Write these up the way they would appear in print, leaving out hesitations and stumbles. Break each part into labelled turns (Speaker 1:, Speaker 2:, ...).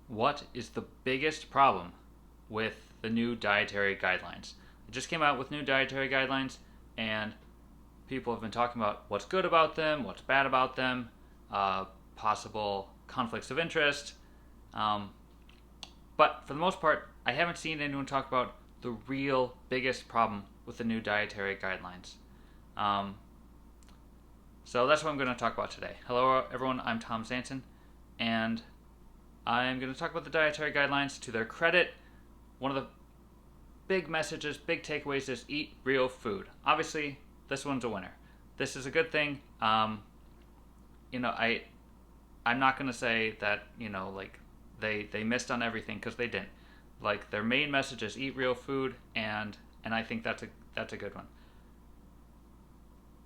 Speaker 1: What is the biggest problem with the new dietary guidelines? It just came out with new dietary guidelines, and people have been talking about what's good about them, what's bad about them, possible conflicts of interest. Um, but for the most part, I haven't seen anyone talk about the real biggest problem with the new dietary guidelines. Um, so that's what I'm going to talk about today. Hello, everyone. I'm Tom Zanton, and I'm going to talk about the dietary guidelines. To their credit, one of the big messages, big takeaways is eat real food. Obviously, this one's a winner. This is a good thing. I'm not going to say that like they missed on everything, because they didn't. Like, their main message is eat real food, and I think that's a good one.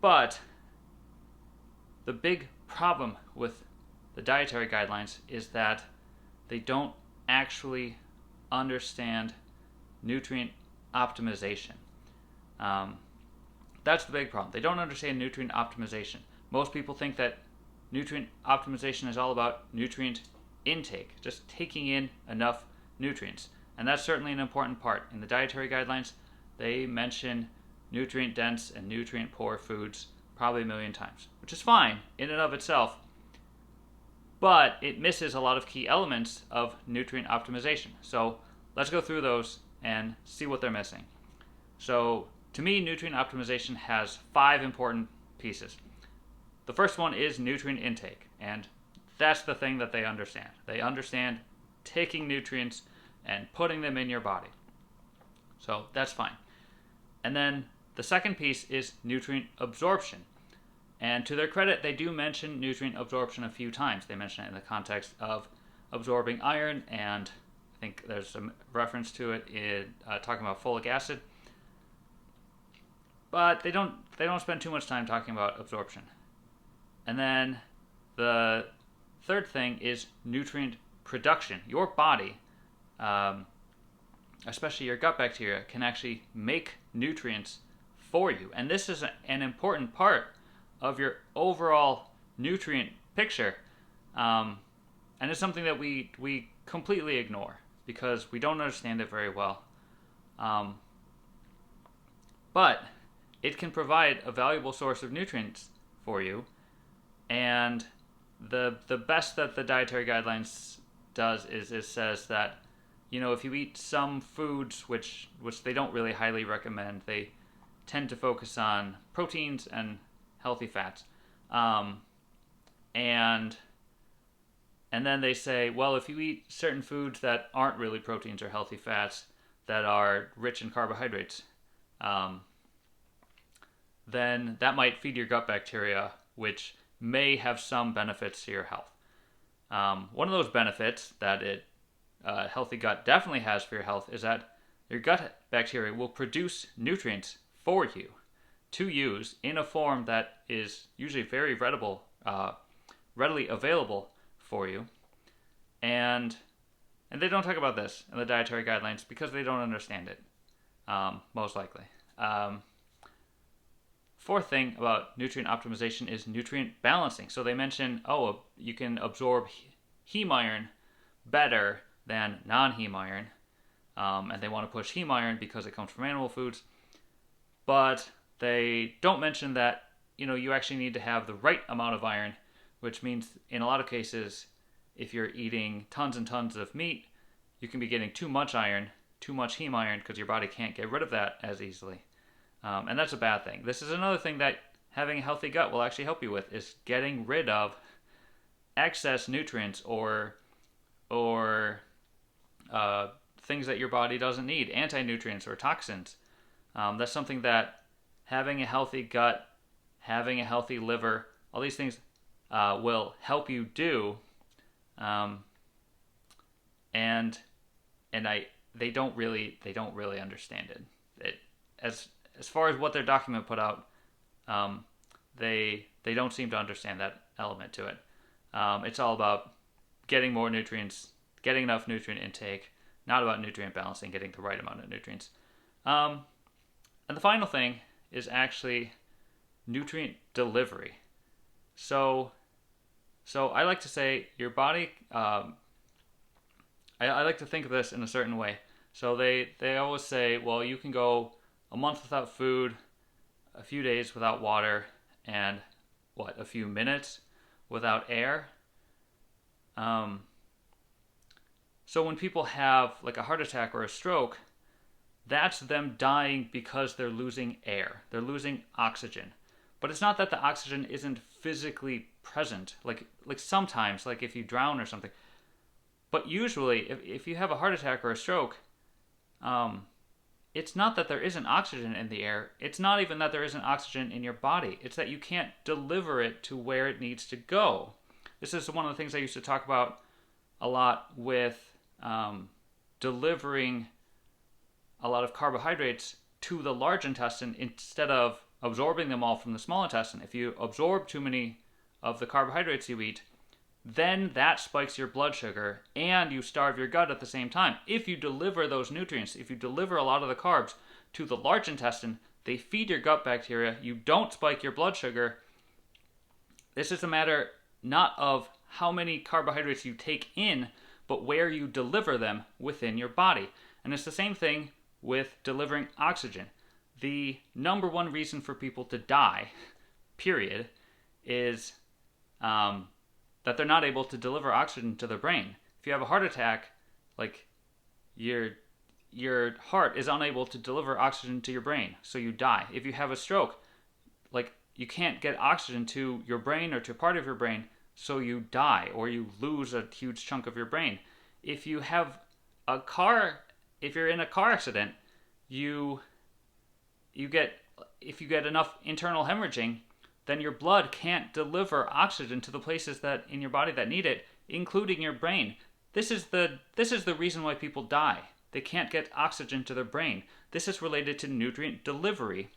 Speaker 1: But the big problem with the dietary guidelines is that they don't actually understand nutrient optimization. Um, that's the big problem. They don't understand nutrient optimization. Most people think that nutrient optimization is all about nutrient intake, just taking in enough nutrients. And that's certainly an important part. In the dietary guidelines, they mention nutrient dense and nutrient poor foods probably a million times, which is fine in and of itself, but it misses a lot of key elements of nutrient optimization. So let's go through those and see what they're missing. So to me, nutrient optimization has 5 important pieces. The first one is nutrient intake, and that's the thing that they understand. They understand taking nutrients and putting them in your body. So that's fine. And then the second piece is nutrient absorption. And to their credit, they do mention nutrient absorption a few times. They mention it in the context of absorbing iron, and I think there's some reference to it in talking about folic acid. But they don't spend too much time talking about absorption. And then the third thing is nutrient production. Your body, especially your gut bacteria, can actually make nutrients for you. And this is an important part of your overall nutrient picture. And it's something that we completely ignore because we don't understand it very well. But it can provide a valuable source of nutrients for you. And the best that the dietary guidelines does is it says that, if you eat some foods, which they don't really highly recommend, they tend to focus on proteins and healthy fats, and then they say, well, if you eat certain foods that aren't really proteins or healthy fats, that are rich in carbohydrates, then that might feed your gut bacteria, which may have some benefits to your health. One of those benefits that a healthy gut definitely has for your health is that your gut bacteria will produce nutrients for you to use in a form that is usually very readily available for you. And they don't talk about this in the dietary guidelines because they don't understand it, most likely. Fourth thing about nutrient optimization is nutrient balancing. So they mention, you can absorb heme iron better than non-heme iron, and they want to push heme iron because it comes from animal foods. But they don't mention that you actually need to have the right amount of iron, which means in a lot of cases, if you're eating tons and tons of meat, you can be getting too much iron, too much heme iron, because your body can't get rid of that as easily. And that's a bad thing. This is another thing that having a healthy gut will actually help you with, is getting rid of excess nutrients or things that your body doesn't need, anti-nutrients or toxins. That's something that having a healthy gut, having a healthy liver, all these things will help you do. They don't really understand it. As far as what their document put out, they don't seem to understand that element to it. It's all about getting more nutrients, getting enough nutrient intake, not about nutrient balancing, getting the right amount of nutrients. And the final thing is actually nutrient delivery. So I like to say your body I like to think of this in a certain way. So they always say, well, you can go a month without food, a few days without water, and a few minutes without air. So when people have like a heart attack or a stroke, that's them dying because they're losing air. They're losing oxygen. But it's not that the oxygen isn't physically present. Like sometimes, like if you drown or something. But usually, if you have a heart attack or a stroke, it's not that there isn't oxygen in the air. It's not even that there isn't oxygen in your body. It's that you can't deliver it to where it needs to go. This is one of the things I used to talk about a lot with delivering a lot of carbohydrates to the large intestine instead of absorbing them all from the small intestine. If you absorb too many of the carbohydrates you eat, then that spikes your blood sugar and you starve your gut at the same time. If you deliver those nutrients, if you deliver a lot of the carbs to the large intestine, they feed your gut bacteria, you don't spike your blood sugar. This is a matter not of how many carbohydrates you take in, but where you deliver them within your body. And it's the same thing with delivering oxygen. The number one reason for people to die, period, is that they're not able to deliver oxygen to their brain. If you have a heart attack, like your heart is unable to deliver oxygen to your brain, so you die. If you have a stroke, like you can't get oxygen to your brain or to a part of your brain, so you die or you lose a huge chunk of your brain. If you have if you're in a car accident, if you get enough internal hemorrhaging, then your blood can't deliver oxygen to the places that in your body that need it, including your brain. This is the reason why people die. They can't get oxygen to their brain. This is related to nutrient delivery,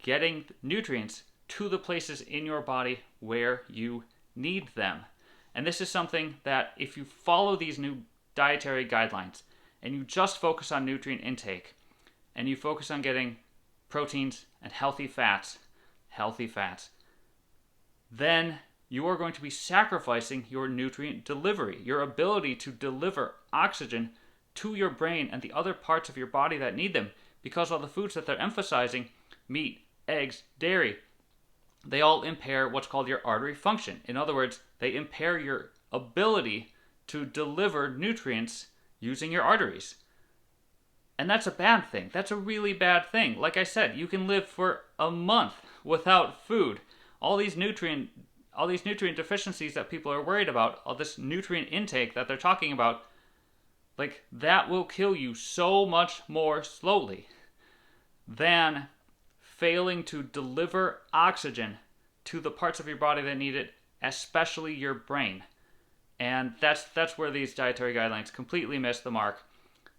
Speaker 1: getting nutrients to the places in your body where you need them. And this is something that if you follow these new dietary guidelines and you just focus on nutrient intake and you focus on getting proteins and healthy fats, then you are going to be sacrificing your nutrient delivery, your ability to deliver oxygen to your brain and the other parts of your body that need them, because all the foods that they're emphasizing, meat, eggs, dairy, they all impair what's called your artery function. In other words, they impair your ability to deliver nutrients using your arteries. And that's a bad thing. That's a really bad thing. Like I said, you can live for a month without food. All these nutrient deficiencies that people are worried about, all this nutrient intake that they're talking about, like that will kill you so much more slowly than failing to deliver oxygen to the parts of your body that need it, especially your brain. And that's where these dietary guidelines completely miss the mark.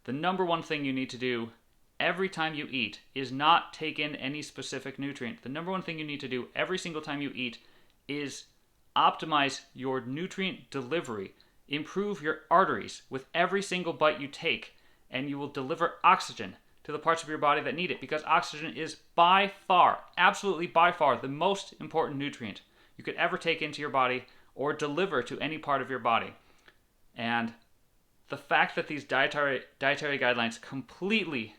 Speaker 1: The number one thing you need to do every time you eat is not take in any specific nutrient. The number one thing you need to do every single time you eat is optimize your nutrient delivery. Improve your arteries with every single bite you take, and you will deliver oxygen to the parts of your body that need it, because oxygen is by far, absolutely by far, the most important nutrient you could ever take into your body or deliver to any part of your body. And the fact that these dietary guidelines completely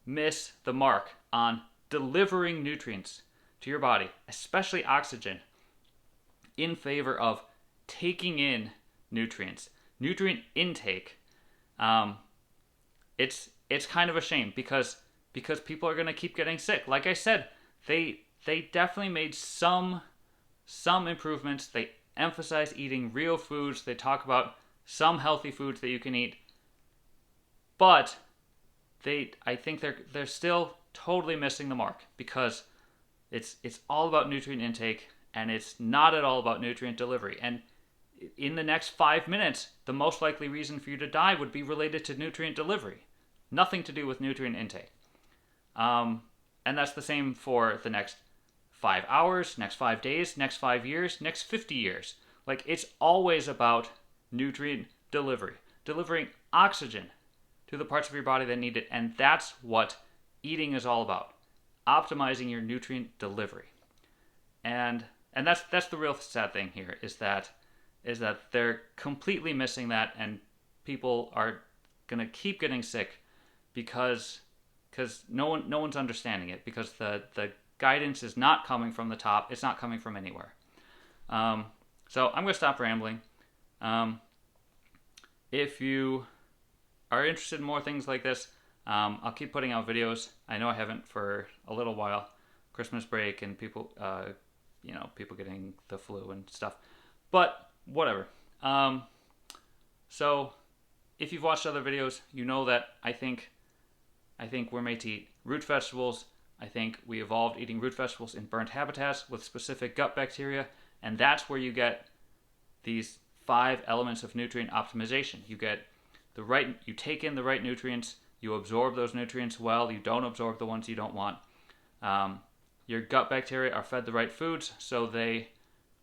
Speaker 1: miss the mark on delivering nutrients to your body, especially oxygen, in favor of taking in nutrients, nutrient intake, it's kind of a shame because people are going to keep getting sick. Like I said, they definitely made some improvements. They emphasize eating real foods. They talk about some healthy foods that you can eat, but I think they're still totally missing the mark, because it's all about nutrient intake and it's not at all about nutrient delivery. And in the next 5 minutes, the most likely reason for you to die would be related to nutrient delivery, nothing to do with nutrient intake. And that's the same for the next 5 hours, next 5 days, next 5 years, next 50 years. Like, it's always about nutrient delivery, delivering oxygen to the parts of your body that need it. And that's what eating is all about, optimizing your nutrient delivery. And that's the real sad thing here, is that they're completely missing that, and people are going to keep getting sick because no one's understanding it, because the guidance is not coming from the top. It's not coming from anywhere. So I'm going to stop rambling. If you are interested in more things like this, I'll keep putting out videos. I know I haven't for a little while. Christmas break and people, people getting the flu and stuff. But whatever. So if you've watched other videos, you know that I think we're made to eat root vegetables. I think we evolved eating root vegetables in burnt habitats with specific gut bacteria, and that's where you get these 5 elements of nutrient optimization. You take in the right nutrients, you absorb those nutrients well, you don't absorb the ones you don't want. Your gut bacteria are fed the right foods, so they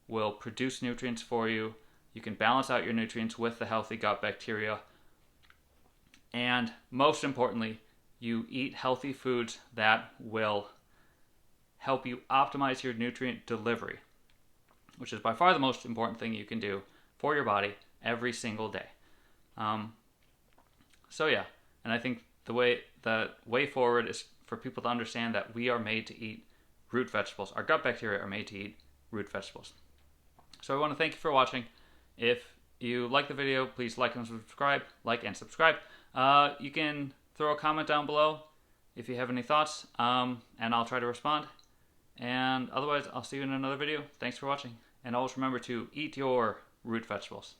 Speaker 1: will produce nutrients for you. You can balance out your nutrients with the healthy gut bacteria. And most importantly, you eat healthy foods that will help you optimize your nutrient delivery, which is by far the most important thing you can do for your body every single day. So yeah, and I think the way forward is for people to understand that we are made to eat root vegetables. Our gut bacteria are made to eat root vegetables. So I want to thank you for watching. If you like the video, please like and subscribe. You can throw a comment down below if you have any thoughts, and I'll try to respond. And otherwise, I'll see you in another video. Thanks for watching. And always remember to eat your root vegetables.